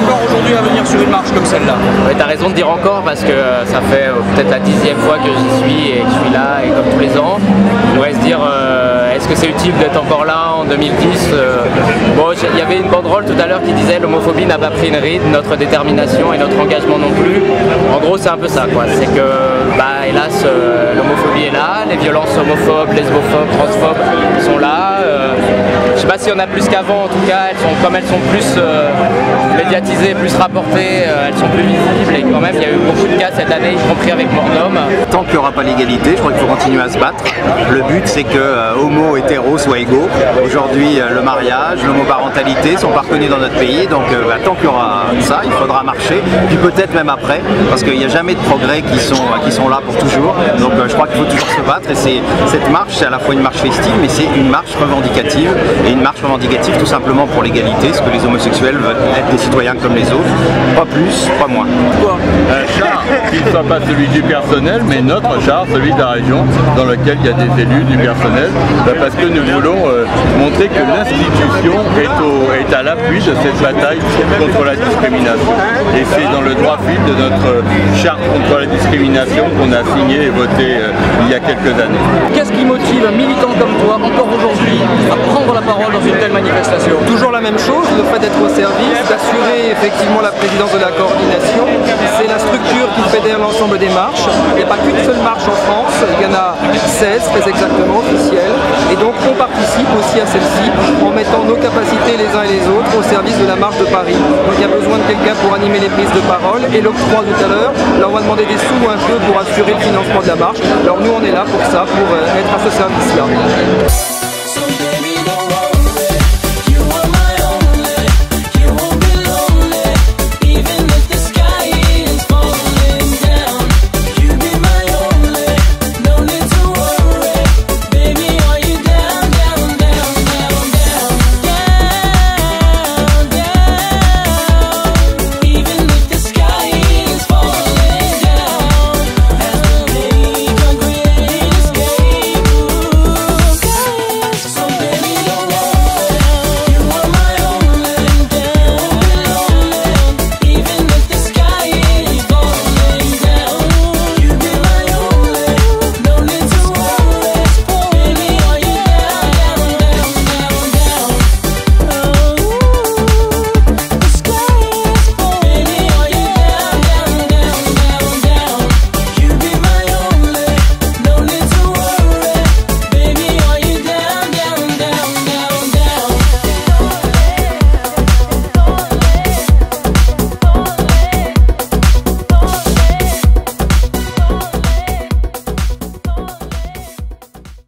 encore aujourd'hui à venir sur une marche comme celle-là? Ouais, t'as raison de dire encore parce que ça fait peut-être la 10e fois que j'y suis et que je suis là et comme tous les ans. On pourrait se dire est-ce que c'est utile d'être encore là en 2010? Bon, il y avait une banderole tout à l'heure qui disait l'homophobie n'a pas pris une ride, notre détermination et notre engagement non plus. En gros c'est un peu ça quoi, c'est que bah, hélas l'homophobie est là, les violences homophobes, lesbophobes, transphobes sont là. Je sais pas s'il y en a plus qu'avant, en tout cas comme elles sont plus médiatisées, plus rapportées, elles sont plus visibles et quand même il y a eu beaucoup de cas cette année, y compris avec mort d'homme. Tant qu'il n'y aura pas l'égalité, je crois qu'il faut continuer à se battre. Le but c'est que homo, hétéro soient égaux. Aujourd'hui le mariage, l'homoparentalité sont pas reconnus dans notre pays, donc tant qu'il y aura ça, il faudra marcher, puis peut-être même après, parce qu'il n'y a jamais de progrès qui sont là pour toujours. Donc je crois qu'il faut toujours se battre et cette marche c'est à la fois une marche festive mais c'est une marche revendicative et une marche revendicative tout simplement pour l'égalité, ce que les homosexuels veulent être des citoyens comme les autres, pas plus, pas moins. Un char qui ne soit pas celui du personnel mais notre char, celui de la région dans lequel il y a des élus du personnel, parce que nous voulons montrer que l'institution est à l'appui de cette bataille contre la discrimination et c'est dans le droit fil de notre charte contre la discrimination qu'on a signé et voté il y a quelques années. Qu'est-ce qui motive un militant comme toi, encore aujourd'hui, à prendre la parole dans une telle manifestation? Toujours la même chose, le fait d'être au service, d'assurer effectivement la présidence de la coordination. C'est la structure qui fédère l'ensemble des marches. Il n'y a pas qu'une seule marche en France, il y en a 16 très exactement officielles. Et donc on participe aussi à celle-ci en mettant nos capacités les uns et les autres au service de la marche de Paris. Donc il y a besoin de quelqu'un pour animer les prises de parole et l'octroi tout à l'heure. Là on va demander des sous un peu pour assurer le financement de la marche. Alors nous on est là pour ça, pour être à ce service-là.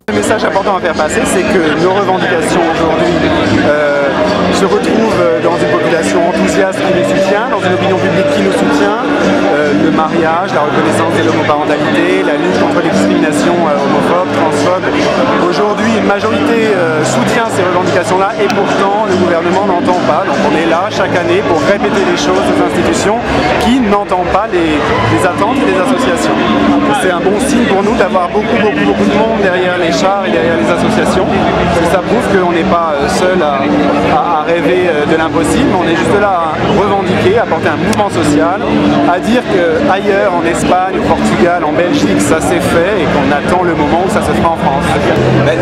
Le message important à faire passer, c'est que nos revendications aujourd'hui se retrouvent dans une population enthousiaste qui nous soutient, dans une opinion publique qui nous soutient, le mariage, la reconnaissance de l'homoparentalité, la lutte contre les discriminations homophobes, transphobes. Aujourd'hui, une majorité soutient ces revendications-là et pourtant le gouvernement n'entend pas. Donc on est là chaque année pour répéter les choses aux institutions qui n'entendent pas les attentes des associations. C'est un bon signe pour nous d'avoir beaucoup de monde derrière les chars et derrière les associations. Parce que ça prouve qu'on n'est pas seul à rêver de l'impossible, on est juste là à revendiquer, à porter un mouvement social, à dire qu'ailleurs, en Espagne, au Portugal, en Belgique, ça s'est fait et qu'on attend le moment où ça se fera en France.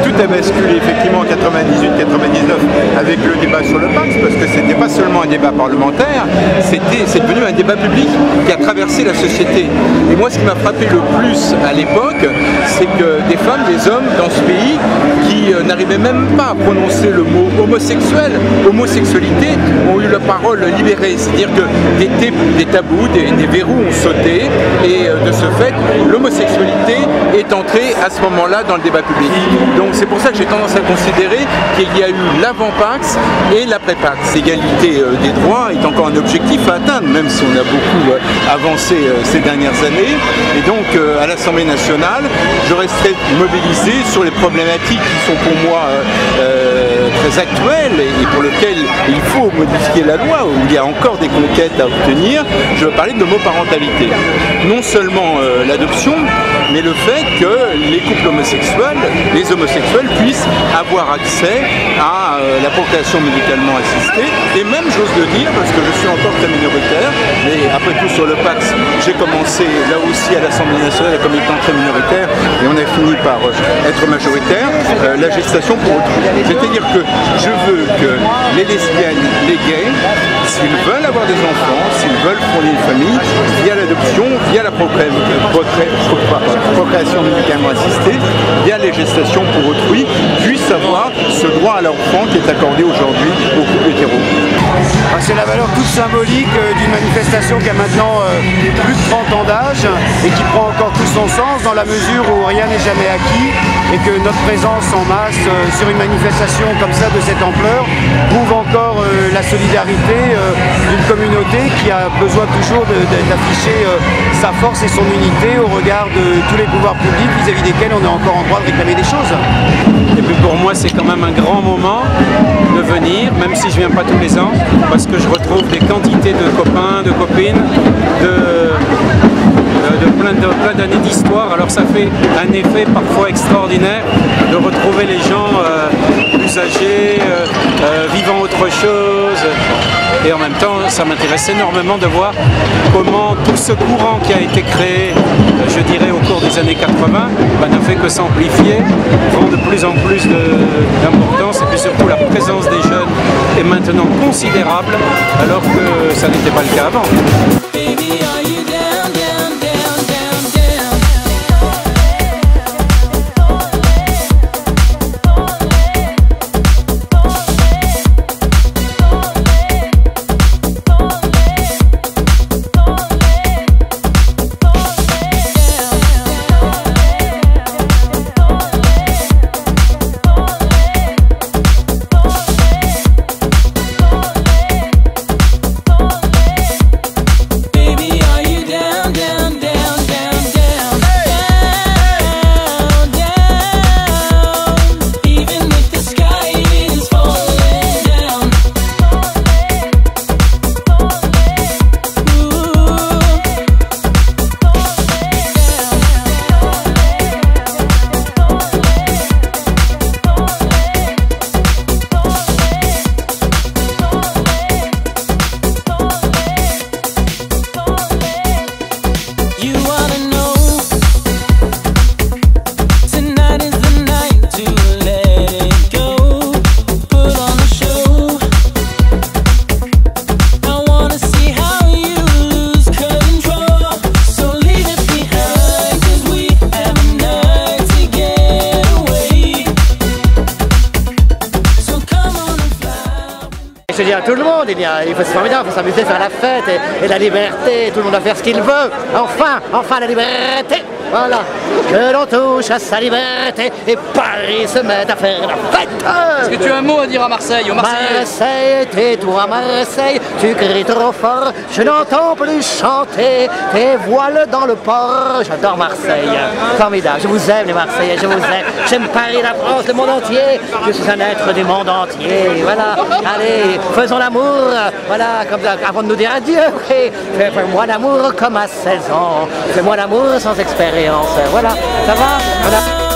Tout a basculé effectivement en 98-99 avec le débat sur le Pax, parce que c'était pas seulement un débat parlementaire, c'est devenu un débat public qui a traversé la société. Et moi, ce qui m'a frappé le plus à l'époque, c'est que des femmes, des hommes dans ce pays qui n'arrivaient même pas à prononcer le mot homosexuel, homosexualité, ont eu la parole libérée. C'est-à-dire que des tabous, des verrous ont sauté et de ce fait, l'homosexualité est entrée à ce moment-là dans le débat public. Donc c'est pour ça que j'ai tendance à considérer qu'il y a eu l'avant-Pax et l'après-Pax. L'égalité des droits est encore un objectif à atteindre, même si on a beaucoup avancé ces dernières années. Et donc à l'Assemblée nationale, je resterai mobilisé sur les problématiques qui sont pour moi très actuel et pour lequel il faut modifier la loi, où il y a encore des conquêtes à obtenir, je veux parler de l'homoparentalité. Non seulement l'adoption, mais le fait que les couples homosexuels, les homosexuels puissent avoir accès à la procréation médicalement assistée, et même j'ose le dire, parce que je suis encore très minoritaire, mais après tout sur le Pacs, j'ai commencé là aussi à l'Assemblée nationale comme étant très minoritaire, et on a fini par être majoritaire, la gestation pour autrui. C'est-à-dire que je veux que les lesbiennes, les gays, s'ils veulent avoir des enfants, s'ils veulent fonder une famille, via l'adoption, via la procréation médicalement assistée, via les gestations pour autrui, puissent avoir ce droit à l'enfant qui est accordé aujourd'hui aux couples hétéros. C'est la valeur toute symbolique d'une manifestation qui a maintenant plus de 30 ans d'âge et qui prend encore tout son sens dans la mesure où rien n'est jamais acquis et que notre présence en masse sur une manifestation comme ça de cette ampleur prouve encore la solidarité d'une communauté qui a besoin toujours d'afficher sa force et son unité au regard de tous les pouvoirs publics vis-à-vis desquels on est encore en droit de réclamer des choses. Et puis pour moi c'est quand même un grand moment de venir, même si je viens pas tous les ans, parce que je retrouve des quantités de copains, de copines, plein d'années d'histoire. Alors ça fait un effet parfois extraordinaire de retrouver les gens plus âgés, vivant autre chose. Et en même temps, ça m'intéresse énormément de voir comment tout ce courant qui a été créé, je dirais au cours des années 80, n'a fait que s'amplifier, prend de plus en plus d'importance, et puis surtout la présence des jeunes est maintenant considérable, alors que ça n'était pas le cas avant. Je dis à tout le monde, il faut se formidable, il faut s'amuser, faire la fête et la liberté, tout le monde doit faire ce qu'il veut. Enfin la liberté, voilà. Que l'on touche à sa liberté et Paris se met à faire la fête. Est-ce que tu as un mot à dire à Marseille, aux Marseillais? Marseille, tais-toi Marseille, tu cries trop fort, je n'entends plus chanter tes voiles dans le port. J'adore Marseille, formidable, je vous aime les Marseillais, je vous aime. J'aime Paris, la France, le monde entier, je suis un être du monde entier, voilà. Allez, faisons l'amour, voilà, comme ça, avant de nous dire adieu, oui. Fais-moi l'amour comme à 16 ans, fais-moi l'amour sans expérience, voilà, ça va? Voilà.